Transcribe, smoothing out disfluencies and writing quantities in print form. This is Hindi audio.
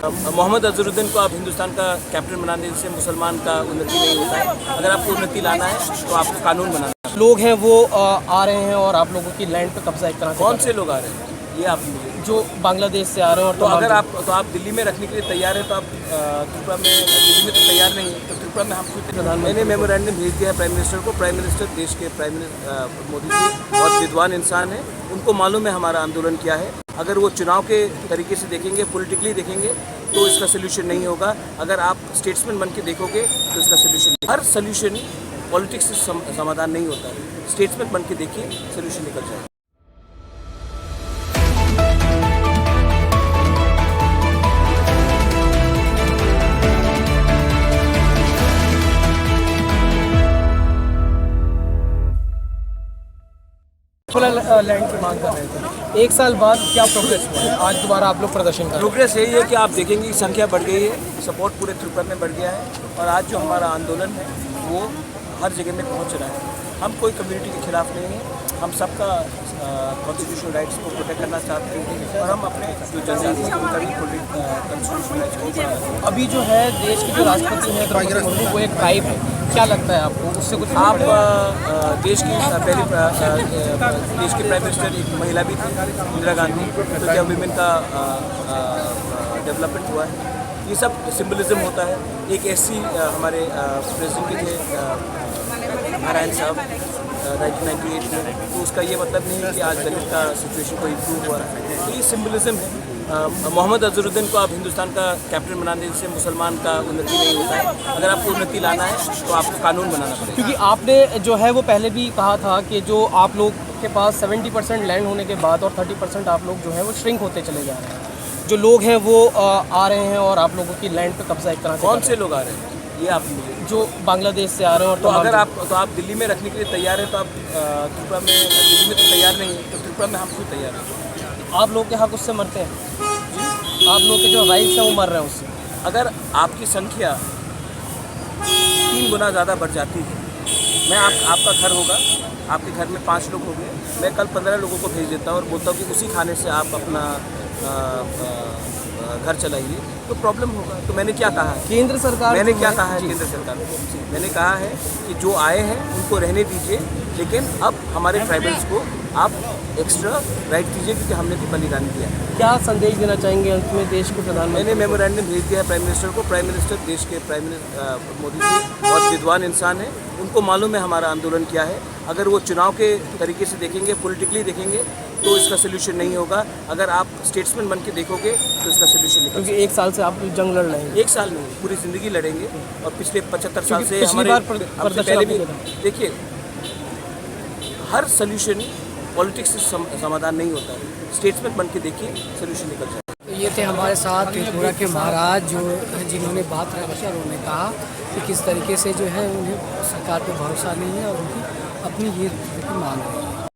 मोहम्मद अजहरुद्दीन को आप हिंदुस्तान का कैप्टन बनाने से मुसलमान का उन्नति नहीं होता है। अगर आपको उन्नति लाना है तो आपको कानून बनाना है। लोग हैं वो आ रहे हैं और आप लोगों की लैंड पे कब्जा एक तरह से कौन से लोग आ रहे हैं ये आप जो बांग्लादेश से आ रहे हैं और तो अगर आप दिल्ली में रखने के लिए तैयार हैं तो आप त्रिपुरा में दिल्ली में तो तैयार नहीं है तो त्रिपुरा में हम मैंने मेमोरेंडम भेज दिया है प्राइम मिनिस्टर को। प्राइम मिनिस्टर देश के प्राइम मिनिस्टर मोदी जी बहुत विद्वान इंसान है, उनको मालूम है हमारा आंदोलन क्या है। अगर वो चुनाव के तरीके से देखेंगे, पॉलिटिकली देखेंगे तो इसका सोल्यूशन नहीं होगा। अगर आप स्टेट्समैन बन के देखोगे तो इसका सोल्यूशन, हर सोल्यूशन पॉलिटिक्स से समाधान नहीं होता है। स्टेट्समैन बन के देखिए, सोल्यूशन निकल जाएगा। लैंड की मांग कर रहे थे, एक साल बाद क्या प्रोग्रेस हुआ है? आज दोबारा आप लोग प्रदर्शन कर रहे हैं। प्रोग्रेस यही है कि आप देखेंगे कि संख्या बढ़ गई है, सपोर्ट पूरे त्रिपुरा में बढ़ गया है और आज जो हमारा आंदोलन है वो हर जगह में पहुंच रहा है। हम कोई कम्युनिटी के खिलाफ नहीं है, हम सबका कॉन्स्टिट्यूशनल राइट्स को प्रोटेक्ट करना चाहते हैं और हम अपने जो जनजाति है उनका भी कॉन्स्टिट्यूशनल राइट्स को बढ़ाना चाहते हैं। अभी जो है देश के जो राष्ट्रपति हैं द्रौपदी मुर्मू, वो एक ट्राइब है, क्या लगता है आपको उससे कुछ? आप देश की पहली देश के प्राइम मिनिस्टर एक महिला भी थी, इंदिरा गांधी, तो क्या विमेन का डेवलपमेंट हुआ है? ये सब सिंबलिज्म होता है। एक ऐसी हमारे प्रेसिडेंट भी थे नारायण साहब 1998 में, तो उसका ये मतलब नहीं है कि आज दलित का सिचुएशन को इम्प्रूव हुआ है। तो ये सिंबलिज्म है। मोहम्मद अजहरुद्दीन को आप हिंदुस्तान का कैप्टन बनाने से मुसलमान का उन्नति नहीं होता है। अगर आपको उन्नति लाना है तो आपको कानून बनाना पड़ेगा। क्योंकि आपने जो है वो पहले भी कहा था कि जो आप लोग के पास 70% लैंड होने के बाद और 30% आप लोग जो है वो श्रिंक होते चले जा रहे हैं। जो लोग हैं वो आ रहे हैं और आप लोगों की लैंड पे कब्जा एक तरह से। कौन से लोग आ रहे हैं ये आप जो बांग्लादेश से आ रहे हैं और तो अगर आप दिल्ली में रखने के लिए तैयार हैं तो आप त्रिपुरा में दिल्ली में तो तैयार नहीं है तो त्रिपुरा में हम क्यों तैयार हैं? आप लोग के हक उससे मरते हैं, आप लोग के जो राइट्स हैं वो मर रहे हैं उससे। अगर आपकी संख्या 3 गुना ज़्यादा बढ़ जाती है, मैं आपका घर होगा, आपके घर में 5 लोग हो गए, मैं कल 15 लोगों को भेज देता हूँ और बोलता हूँ कि उसी खाने से आप अपना घर चलाइए, तो प्रॉब्लम होगा। तो मैंने क्या कहा है? केंद्र सरकार, मैंने क्या कहा है केंद्र सरकार को? मैंने कहा है कि जो आए हैं उनको रहने दीजिए, लेकिन अब हमारे ट्राइबल्स को आप एक्स्ट्रा राइट दीजिए क्योंकि हमने भी बलिदान दिया है। क्या संदेश देना चाहेंगे अंत में देश के प्रधानमंत्री? मैंने मेमोरेंडम भेज दिया है प्राइम मिनिस्टर को। प्राइम मिनिस्टर देश के प्राइम मिनिस्टर मोदी जी बहुत विद्वान इंसान है, उनको मालूम है हमारा आंदोलन क्या है। अगर वो चुनाव के तरीके से देखेंगे, पॉलिटिकली देखेंगे तो इसका सोल्यूशन नहीं होगा। अगर आप स्टेट्समैन बन के देखोगे तो इसका सोल्यूशन निकल। क्योंकि 1 साल से आप जंग लड़ रहे हैं। 1 साल नहीं, पूरी ज़िंदगी लड़ेंगे और पिछले 75 साल से पिछली बार पहले भी देखिए, हर सोल्यूशन पॉलिटिक्स से समाधान नहीं होता है। स्टेट्समैन बन के देखिए, सोल्यूशन निकल जाए। तो ये थे हमारे साथ त्रिपुरा के महाराज जिन्होंने बात रखी और उन्होंने कहा कि किस तरीके से जो है उन्हें सरकार पे भरोसा नहीं है और उनकी अपनी ये मांग है।